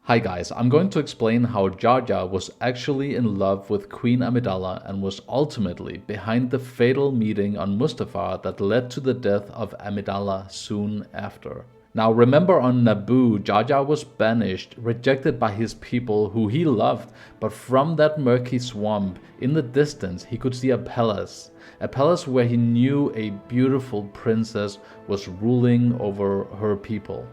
Hi guys, I'm going to explain how Jar Jar was actually in love with Queen Amidala and was ultimately behind the fatal meeting on Mustafar that led to the death of Amidala soon after. Now remember, on Naboo, Jar Jar was banished, rejected by his people who he loved, but from that murky swamp, in the distance, he could see a palace where he knew a beautiful princess was ruling over her people.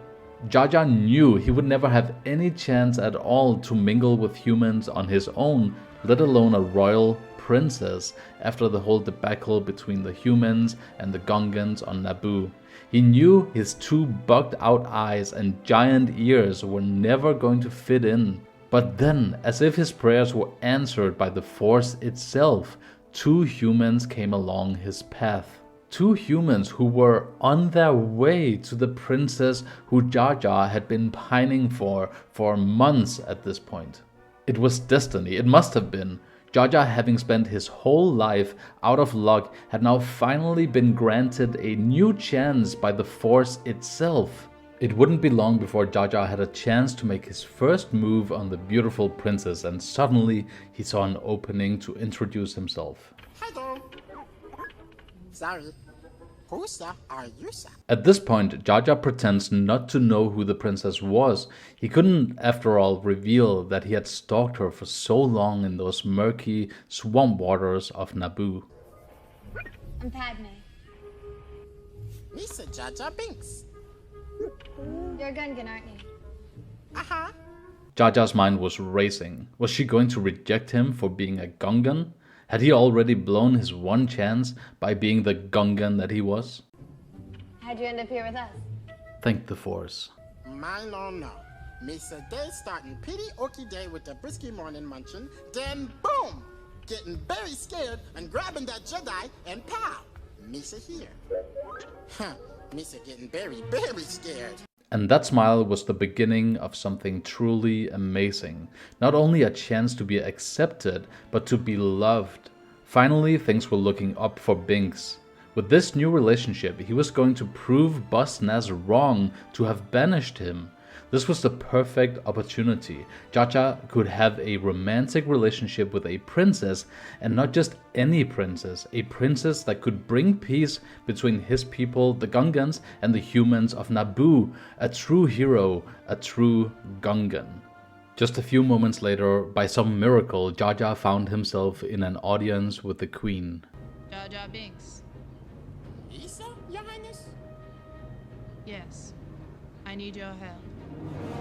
Jar Jar knew he would never have any chance at all to mingle with humans on his own, let alone a royal princess, after the whole debacle between the humans and the Gungans on Naboo. He knew his two bugged out eyes and giant ears were never going to fit in. But then, as if his prayers were answered by the Force itself, two humans came along his path. Two humans who were on their way to the princess who Jar Jar had been pining for months at this point. It was destiny, it must have been. Jar Jar, having spent his whole life out of luck, had now finally been granted a new chance by the Force itself. It wouldn't be long before Jar Jar had a chance to make his first move on the beautiful princess, and suddenly he saw an opening to introduce himself. Hello. Sorry. Who, sir, are you, sir? At this point, Jar Jar pretends not to know who the princess was. He couldn't, after all, reveal that he had stalked her for so long in those murky swamp waters of Naboo. I'm Padme. Misa Jar Jar Binks. You're a Gungan, aren't you? Uh-huh. Jar Jar's mind was racing. Was she going to reject him for being a Gungan? Had he already blown his one chance by being the Gungan that he was? How'd you end up here with us? Thank the Force. Mine don't know. Misa day starting pretty okie day with the brisky morning munchin', then boom! Getting very scared and grabbing that Jedi and pow! Misa here. Huh. Misa getting very, very scared. And that smile was the beginning of something truly amazing. Not only a chance to be accepted, but to be loved. Finally, things were looking up for Binks. With this new relationship, he was going to prove Boss Nass wrong to have banished him. This was the perfect opportunity. Jar Jar could have a romantic relationship with a princess, and not just any princess, a princess that could bring peace between his people, the Gungans, and the humans of Naboo. A true hero, a true Gungan. Just a few moments later, by some miracle, Jar Jar found himself in an audience with the Queen. Jar Jar Binks. Misa, Your Highness? Yes. I need your help.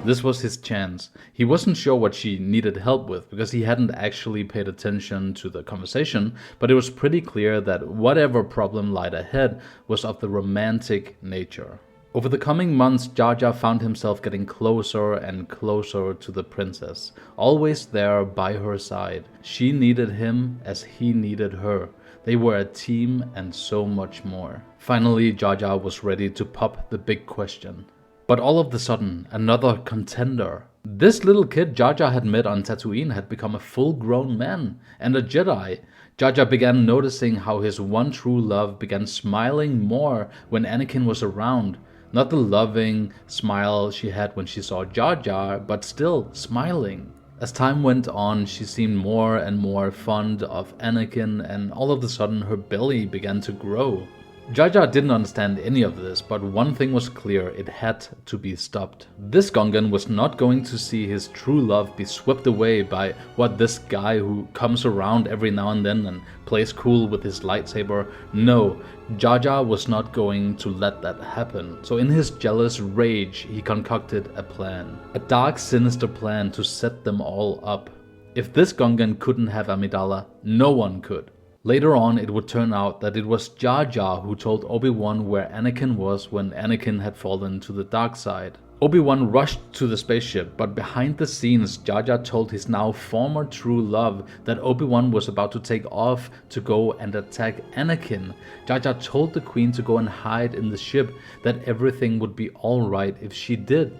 This was his chance. He wasn't sure what she needed help with because he hadn't actually paid attention to the conversation, but it was pretty clear that whatever problem lied ahead was of the romantic nature. Over the coming months, Jar Jar found himself getting closer and closer to the princess, always there by her side. She needed him as he needed her. They were a team and so much more. Finally, Jar Jar was ready to pop the big question. But all of a sudden, another contender. This little kid Jar Jar had met on Tatooine had become a full-grown man and a Jedi. Jar Jar began noticing how his one true love began smiling more when Anakin was around. Not the loving smile she had when she saw Jar Jar, but still smiling. As time went on, she seemed more and more fond of Anakin, and all of a sudden her belly began to grow. Jar Jar didn't understand any of this, but one thing was clear: it had to be stopped. This Gungan was not going to see his true love be swept away by this guy who comes around every now and then and plays cool with his lightsaber. No, Jar Jar was not going to let that happen. So in his jealous rage, he concocted a plan. A dark, sinister plan to set them all up. If this Gungan couldn't have Amidala, no one could. Later on, it would turn out that it was Jar Jar who told Obi-Wan where Anakin was when Anakin had fallen to the dark side. Obi-Wan rushed to the spaceship, but behind the scenes, Jar Jar told his now former true love that Obi-Wan was about to take off to go and attack Anakin. Jar Jar told the Queen to go and hide in the ship, that everything would be alright if she did.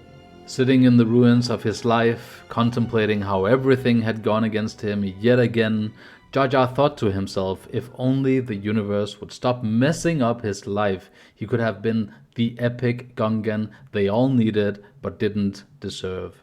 Sitting in the ruins of his life, contemplating how everything had gone against him yet again, Jar Jar thought to himself, if only the universe would stop messing up his life, he could have been the epic Gungan they all needed but didn't deserve.